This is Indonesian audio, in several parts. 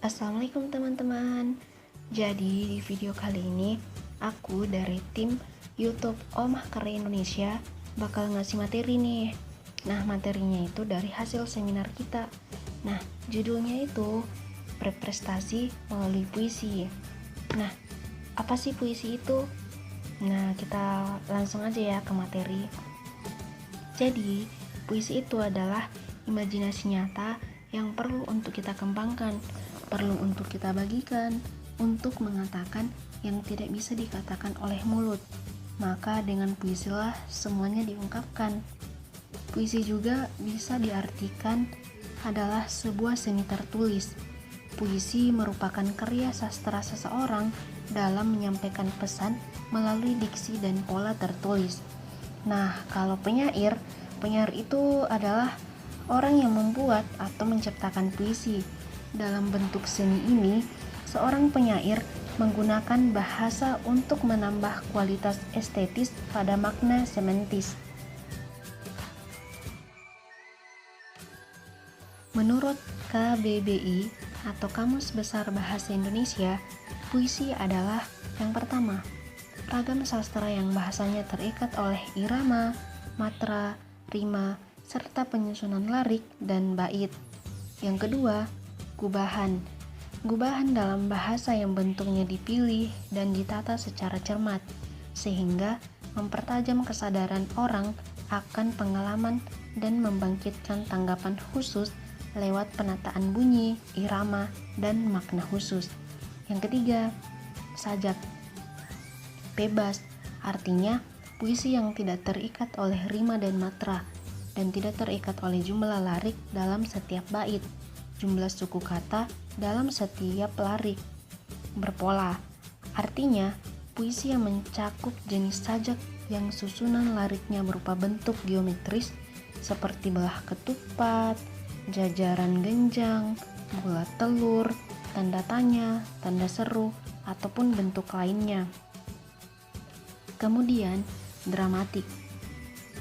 Assalamualaikum teman-teman. Jadi di video kali ini aku dari tim YouTube Omah Karya Indonesia bakal ngasih materi nih. Nah, materinya itu dari hasil seminar kita. Nah, judulnya itu berprestasi melalui puisi. Nah, apa sih puisi itu? Nah, kita langsung aja ya ke materi. Jadi, puisi itu adalah imajinasi nyata yang perlu untuk kita kembangkan, perlu untuk kita bagikan, untuk mengatakan yang tidak bisa dikatakan oleh mulut. Maka dengan puisilah semuanya diungkapkan. Puisi juga bisa diartikan adalah sebuah seni tertulis. Puisi merupakan karya sastra seseorang dalam menyampaikan pesan melalui diksi dan pola tertulis. Nah, kalau penyair itu adalah orang yang membuat atau menciptakan puisi. Dalam bentuk seni ini, seorang penyair menggunakan bahasa untuk menambah kualitas estetis pada makna semantis. Menurut KBBI atau Kamus Besar Bahasa Indonesia, puisi adalah yang pertama, ragam sastra yang bahasanya terikat oleh irama, matra, rima, serta penyusunan lirik dan bait. Yang kedua, gubahan. Gubahan dalam bahasa yang bentuknya dipilih dan ditata secara cermat, sehingga mempertajam kesadaran orang akan pengalaman dan membangkitkan tanggapan khusus lewat penataan bunyi, irama, dan makna khusus. Yang ketiga, sajak. Bebas, artinya puisi yang tidak terikat oleh rima dan matra, dan tidak terikat oleh jumlah lirik dalam setiap bait, jumlah suku kata dalam setiap lirik. Berpola, artinya puisi yang mencakup jenis sajak yang susunan liriknya berupa bentuk geometris seperti belah ketupat, jajaran genjang, bulat telur, tanda tanya, tanda seru, ataupun bentuk lainnya. Kemudian, dramatik,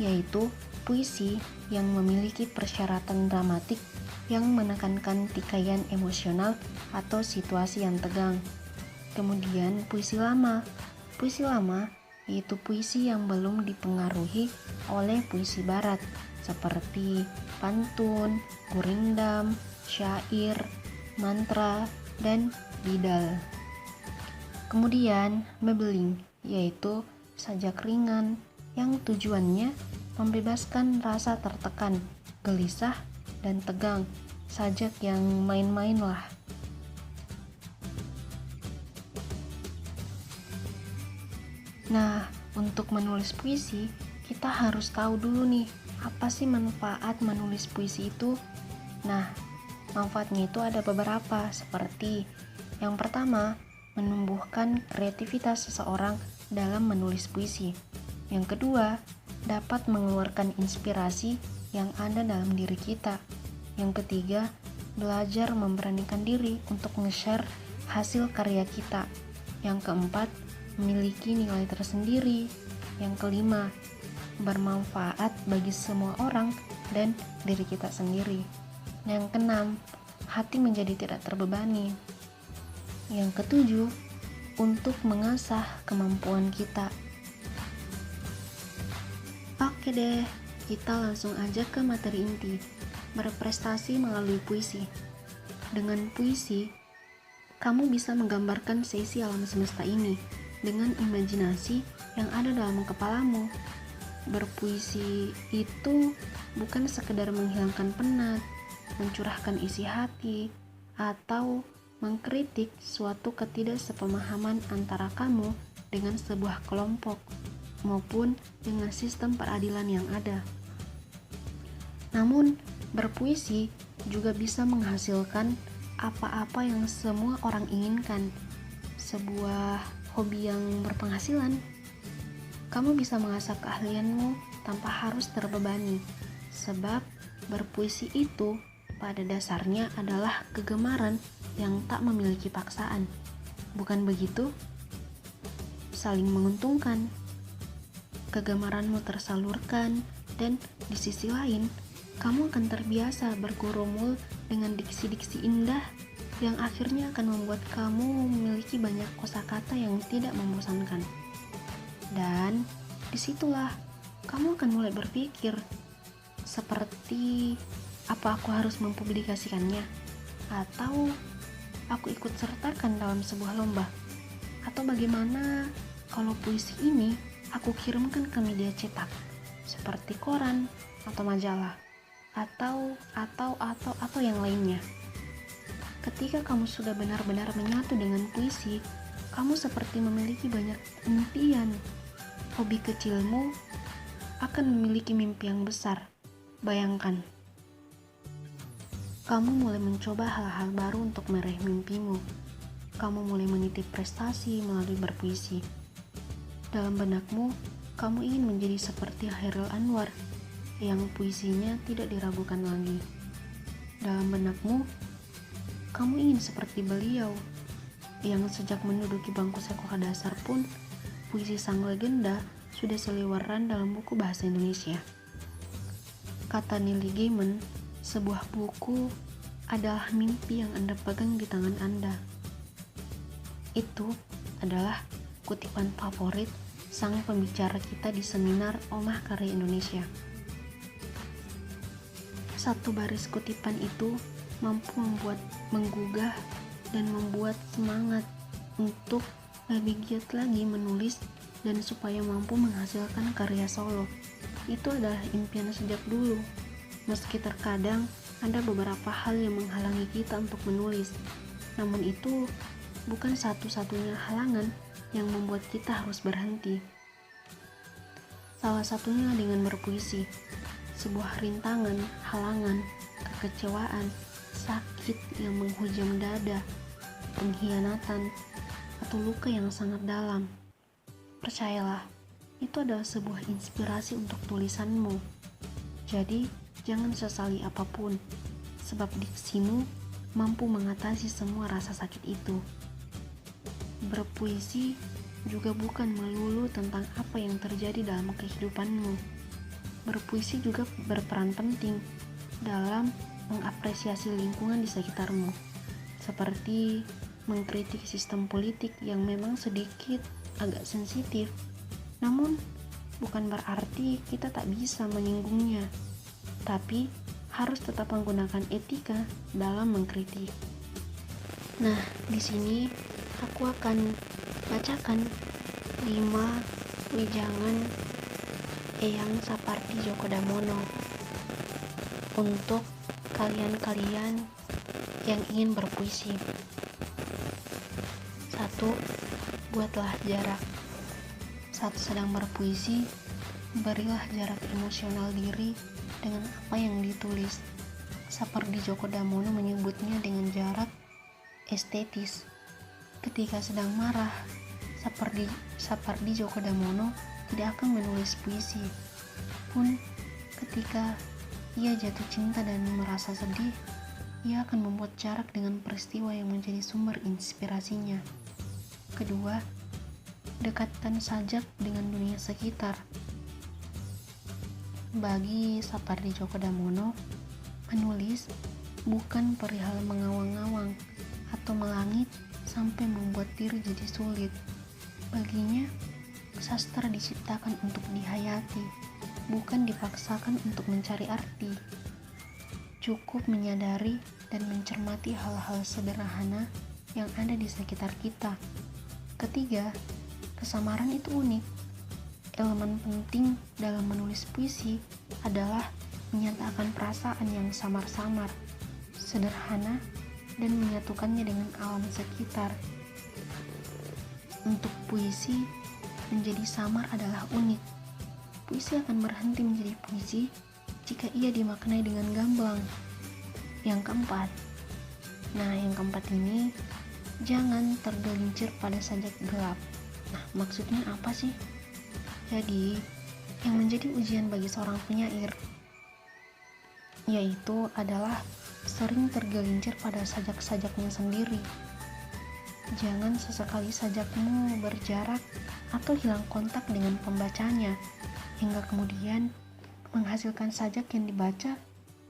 yaitu puisi yang memiliki persyaratan dramatik yang menekankan tikaian emosional atau situasi yang tegang. Kemudian puisi lama. Puisi lama yaitu puisi yang belum dipengaruhi oleh puisi barat seperti pantun, gurindam, syair, mantra, dan bidal. Kemudian mebeling, yaitu sajak ringan yang tujuannya membebaskan rasa tertekan, gelisah, dan tegang, sajak yang main-main lah. Nah, untuk menulis puisi, kita harus tahu dulu nih, apa sih manfaat menulis puisi itu? Nah, manfaatnya itu ada beberapa, seperti yang pertama, menumbuhkan kreativitas seseorang dalam menulis puisi. Yang kedua, dapat mengeluarkan inspirasi yang ada dalam diri kita. Yang ketiga, belajar memberanikan diri untuk nge-share hasil karya kita. Yang keempat, memiliki nilai tersendiri. Yang kelima, bermanfaat bagi semua orang dan diri kita sendiri. Yang keenam, hati menjadi tidak terbebani. Yang ketujuh, untuk mengasah kemampuan kita. Oke deh, kita langsung aja ke materi inti, berprestasi melalui puisi. Dengan puisi, kamu bisa menggambarkan seisi alam semesta ini dengan imajinasi yang ada dalam kepalamu. Berpuisi itu bukan sekedar menghilangkan penat, mencurahkan isi hati, atau mengkritik suatu ketidaksepemahaman antara kamu dengan sebuah kelompok maupun dengan sistem peradilan yang ada. Namun, berpuisi juga bisa menghasilkan apa-apa yang semua orang inginkan, sebuah hobi yang berpenghasilan. Kamu bisa mengasah keahlianmu tanpa harus terbebani, sebab berpuisi itu pada dasarnya adalah kegemaran yang tak memiliki paksaan. Bukan begitu? Saling menguntungkan. Kegemaranmu tersalurkan, dan di sisi lain, kamu akan terbiasa bergurumul dengan diksi-diksi indah yang akhirnya akan membuat kamu memiliki banyak kosakata yang tidak membosankan. Dan disitulah kamu akan mulai berpikir, seperti apa aku harus mempublikasikannya? Atau aku ikut sertakan dalam sebuah lomba? Atau bagaimana kalau puisi ini aku kirimkan ke media cetak, seperti koran atau majalah, atau yang lainnya. Ketika kamu sudah benar-benar menyatu dengan puisi, kamu seperti memiliki banyak impian. Hobi kecilmu akan memiliki mimpi yang besar. Bayangkan, kamu mulai mencoba hal-hal baru untuk meraih mimpimu. Kamu mulai menitip prestasi melalui berpuisi. Dalam benakmu, kamu ingin menjadi seperti Chairil Anwar yang puisinya tidak diragukan lagi. Dalam benakmu, kamu ingin seperti beliau yang sejak menduduki bangku sekolah dasar pun, puisi sang legenda sudah seliweran dalam buku bahasa Indonesia. Kata Neil Gaiman, sebuah buku adalah mimpi yang Anda pegang di tangan Anda. Itu adalah kutipan favorit sang pembicara kita di seminar Omah Karya Indonesia. Satu baris kutipan itu mampu menggugah dan membuat semangat untuk lebih giat lagi menulis dan supaya mampu menghasilkan karya solo. Itu adalah impian sejak dulu. Meski terkadang ada beberapa hal yang menghalangi kita untuk menulis, namun itu bukan satu-satunya halangan yang membuat kita harus berhenti. Salah satunya dengan berpuisi. Sebuah rintangan, halangan, kekecewaan, sakit yang menghujam dada, pengkhianatan, atau luka yang sangat dalam. Percayalah, itu adalah sebuah inspirasi untuk tulisanmu. Jadi, jangan sesali apapun, sebab diksimu mampu mengatasi semua rasa sakit itu. Berpuisi juga bukan melulu tentang apa yang terjadi dalam kehidupanmu. Berpuisi juga berperan penting dalam mengapresiasi lingkungan di sekitarmu, seperti mengkritik sistem politik yang memang sedikit agak sensitif, namun bukan berarti kita tak bisa menyinggungnya, tapi harus tetap menggunakan etika dalam mengkritik. Nah, di sini aku akan bacakan 5 wejangan Eyang Sapardi Djoko Damono untuk kalian-kalian yang ingin berpuisi. 1. Buatlah jarak. Saat sedang berpuisi, berilah jarak emosional diri dengan apa yang ditulis. Sapardi Djoko Damono menyebutnya dengan jarak estetis. Ketika sedang marah, Sapardi Djoko Damono tidak akan menulis puisi. Pun ketika ia jatuh cinta dan merasa sedih, ia akan membuat jarak dengan peristiwa yang menjadi sumber inspirasinya. Kedua, dekatkan sajak dengan dunia sekitar. Bagi Sapardi Djoko Damono, menulis bukan perihal mengawang-awang atau melangit sampai membuat diri jadi sulit. Baginya, sastra diciptakan untuk dihayati, bukan dipaksakan untuk mencari arti. Cukup menyadari dan mencermati hal-hal sederhana yang ada di sekitar kita. Ketiga, kesamaran itu unik. Elemen penting dalam menulis puisi adalah menyatakan perasaan yang samar-samar, sederhana, dan menyatukannya dengan alam sekitar. Untuk puisi, menjadi samar adalah unik. Puisi akan berhenti menjadi puisi jika ia dimaknai dengan gamblang. Yang keempat, yang keempat ini, jangan tergelincir pada sajak gelap. Nah, maksudnya apa sih? Jadi, yang menjadi ujian bagi seorang penyair yaitu adalah sering tergelincir pada sajak-sajaknya sendiri. Jangan sesekali sajakmu berjarak atau hilang kontak dengan pembacanya, hingga kemudian menghasilkan sajak yang dibaca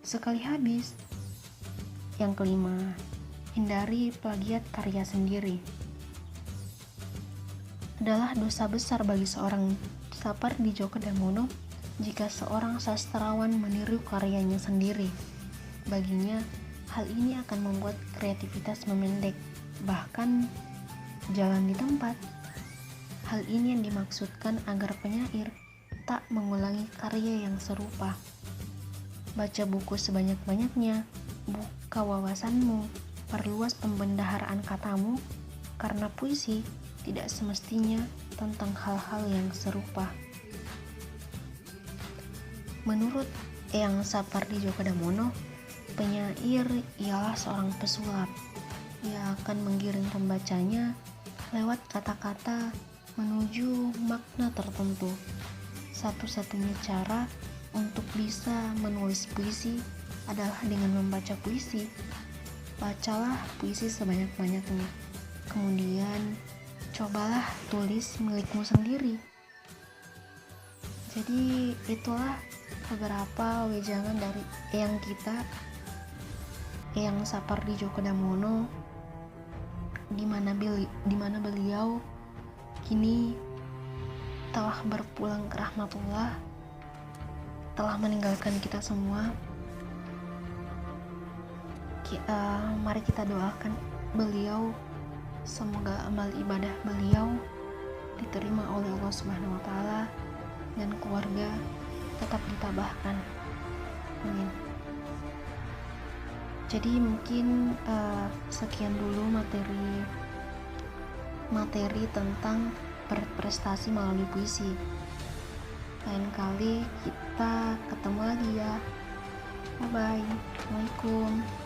sekali habis. Yang kelima, hindari plagiat karya sendiri. Adalah dosa besar bagi seorang Sapardi Djoko Damono jika seorang sastrawan meniru karyanya sendiri. Baginya, hal ini akan membuat kreativitas memendek, bahkan jalan di tempat. Hal ini yang dimaksudkan agar penyair tak mengulangi karya yang serupa. Baca buku sebanyak-banyaknya, buka wawasanmu, perluas pembendaharaan katamu, karena puisi tidak semestinya tentang hal-hal yang serupa. Menurut Eyang Sapardi Djoko Damono, penyair ialah seorang pesulap. Ia akan menggiring pembacanya lewat kata-kata menuju makna tertentu. Satu-satunya cara untuk bisa menulis puisi adalah dengan membaca puisi. Bacalah puisi sebanyak-banyaknya. Kemudian cobalah tulis milikmu sendiri. Jadi itulah beberapa wejangan dari Eyang Sapardi Djoko Damono, di mana beliau kini telah berpulang ke rahmatullah, telah meninggalkan kita semua. Mari kita doakan beliau, semoga amal ibadah beliau diterima oleh Allah Subhanahu wa Ta'ala dan keluarga tetap ditabahkan. Amin. Jadi mungkin sekian dulu materi tentang berprestasi melalui puisi. Lain kali kita ketemu lagi ya. Bye bye. Assalamualaikum.